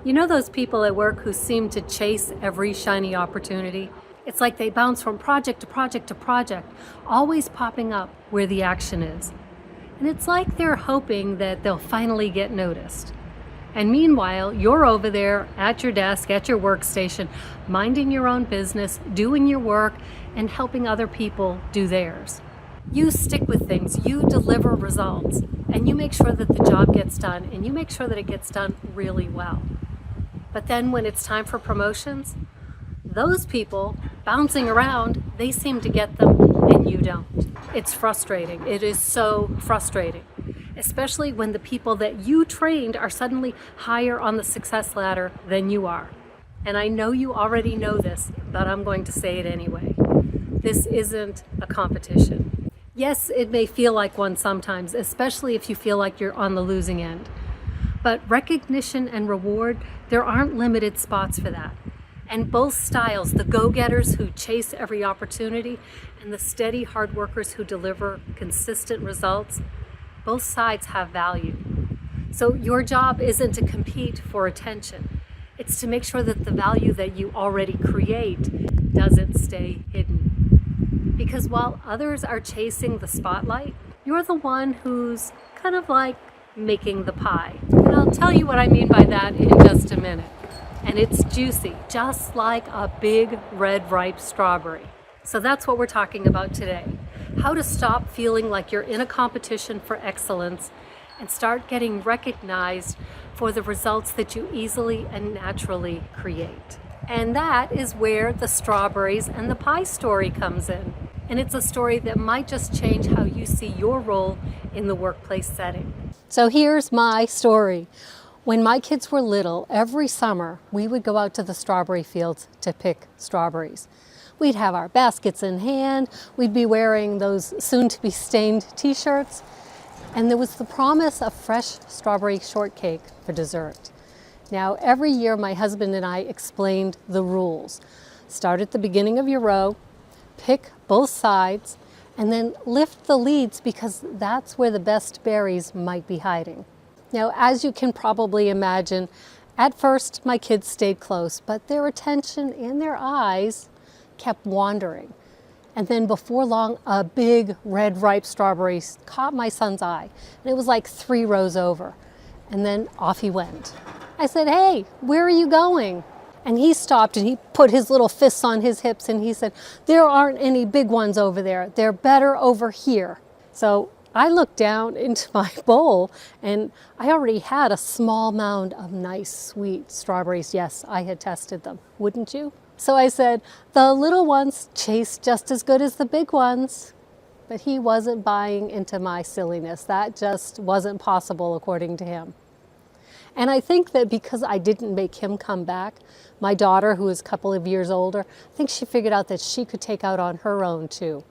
You know those people at work who seem to chase every shiny opportunity? It's like they bounce from project to project to project, always popping up where the action is. And it's like they're hoping that they'll finally get noticed. And meanwhile, you're over there at your desk, at your workstation, minding your own business, doing your work, and helping other people do theirs. You stick with things, you deliver results, and you make sure that the job gets done, and you make sure that it gets done really well. But then when it's time for promotions, those people bouncing around, they seem to get them and you don't. It's frustrating. It is so frustrating, especially when the people that you trained are suddenly higher on the success ladder than you are. And I know you already know this, but I'm going to say it anyway. This isn't a competition. Yes, it may feel like one sometimes, especially if you feel like you're on the losing end. But recognition and reward, there aren't limited spots for that. And both styles, the go-getters who chase every opportunity and the steady hard workers who deliver consistent results, both sides have value. So your job isn't to compete for attention. It's to make sure that the value that you already create doesn't stay hidden. Because while others are chasing the spotlight, you're the one who's kind of like making the pie. And I'll tell you what I mean by that in just a minute. And it's juicy, just like a big red ripe strawberry. So that's what we're talking about today. How to stop feeling like you're in a competition for excellence and start getting recognized for the results that you easily and naturally create. And that is where the strawberries and the pie story comes in. And it's a story that might just change how you see your role in the workplace setting. So here's my story. When my kids were little, every summer we would go out to the strawberry fields to pick strawberries. We'd have our baskets in hand, we'd be wearing those soon-to-be stained t-shirts, and there was the promise of fresh strawberry shortcake for dessert. Now, every year my husband and I explained the rules. Start at the beginning of your row, pick both sides, and then lift the leads because that's where the best berries might be hiding. Now, as you can probably imagine, at first my kids stayed close, but their attention and their eyes kept wandering. And then before long, a big red ripe strawberry caught my son's eye. And it was like 3 rows over. And then off he went. I said, "Hey, where are you going?" And he stopped and he put his little fists on his hips and he said, "There aren't any big ones over there. They're better over here." So I looked down into my bowl and I already had a small mound of nice, sweet strawberries. Yes, I had tested them. Wouldn't you? So I said, "The little ones taste just as good as the big ones." But he wasn't buying into my silliness. That just wasn't possible according to him. And I think that because I didn't make him come back, my daughter, who is a couple of years older, I think she figured out that she could take out on her own too.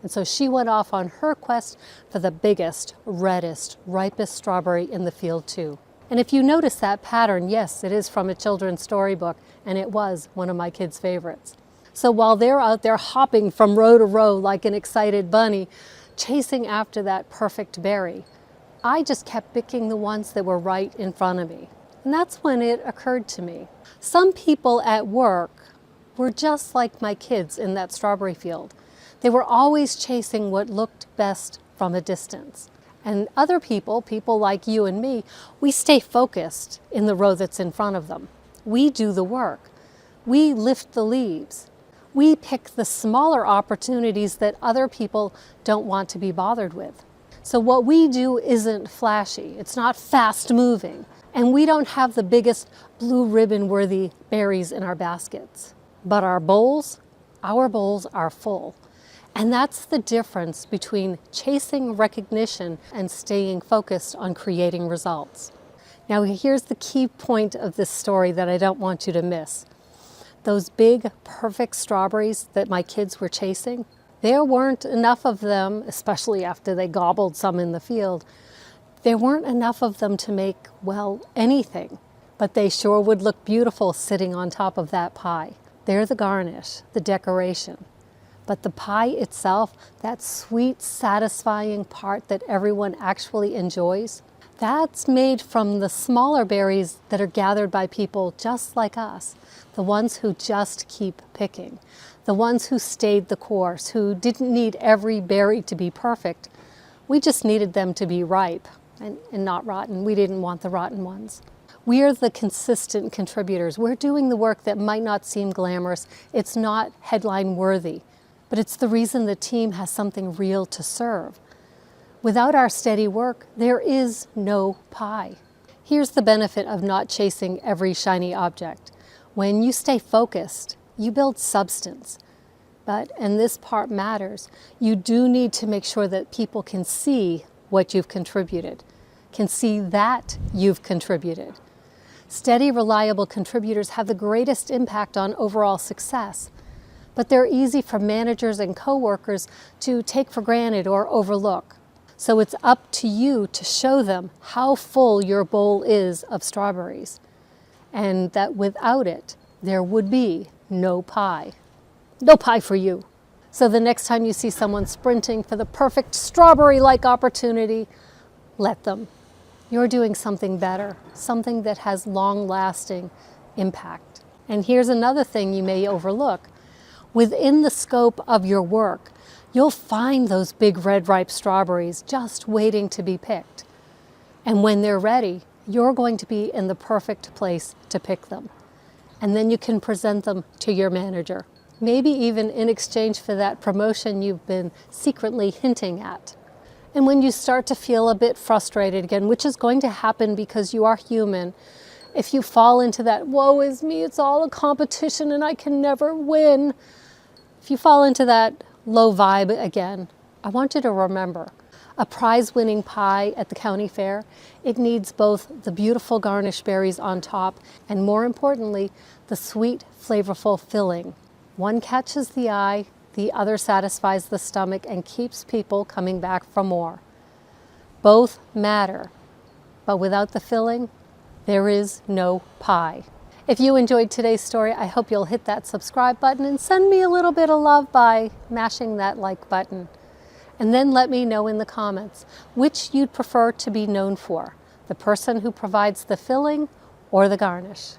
And so she went off on her quest for the biggest, reddest, ripest strawberry in the field too. And if you notice that pattern, yes, it is from a children's storybook, and it was one of my kids' favorites. So while they're out there hopping from row to row like an excited bunny, chasing after that perfect berry, I just kept picking the ones that were right in front of me. And that's when it occurred to me. Some people at work were just like my kids in that strawberry field. They were always chasing what looked best from a distance. And other people, people like you and me, we stay focused in the row that's in front of them. We do the work. We lift the leaves. We pick the smaller opportunities that other people don't want to be bothered with. So what we do isn't flashy, it's not fast moving, and we don't have the biggest blue ribbon worthy berries in our baskets. But our bowls are full. And that's the difference between chasing recognition and staying focused on creating results. Now here's the key point of this story that I don't want you to miss. Those big, perfect strawberries that my kids were chasing, there weren't enough of them, especially after they gobbled some in the field. There weren't enough of them to make, well, anything. But they sure would look beautiful sitting on top of that pie. They're the garnish, the decoration. But the pie itself, that sweet, satisfying part that everyone actually enjoys, That's made from the smaller berries that are gathered by people just like us, the ones who just keep picking, the ones who stayed the course, who didn't need every berry to be perfect. We just needed them to be ripe and not rotten. We didn't want the rotten ones. We are the consistent contributors. We're doing the work that might not seem glamorous. It's not headline worthy, but it's the reason the team has something real to serve. Without our steady work, there is no pie. Here's the benefit of not chasing every shiny object. When you stay focused, you build substance. But, and this part matters, you do need to make sure that people can see what you've contributed, can see that you've contributed. Steady, reliable contributors have the greatest impact on overall success, but they're easy for managers and coworkers to take for granted or overlook. So it's up to you to show them how full your bowl is of strawberries, and that without it, there would be no pie. No pie for you. So the next time you see someone sprinting for the perfect strawberry-like opportunity, let them. You're doing something better, something that has long-lasting impact. And here's another thing you may overlook. Within the scope of your work, you'll find those big red ripe strawberries just waiting to be picked. And when they're ready, you're going to be in the perfect place to pick them. And then you can present them to your manager, maybe even in exchange for that promotion you've been secretly hinting at. And when you start to feel a bit frustrated again, which is going to happen because you are human, if you fall into that, woe is me, it's all a competition and I can never win. If you fall into that low vibe again, I want you to remember, a prize-winning pie at the county fair, it needs both the beautiful garnished berries on top and, more importantly, the sweet, flavorful filling. One catches the eye, the other satisfies the stomach and keeps people coming back for more. Both matter, but without the filling, there is no pie. If you enjoyed today's story, I hope you'll hit that subscribe button and send me a little bit of love by mashing that like button. And then let me know in the comments which you'd prefer to be known for, the person who provides the filling or the garnish.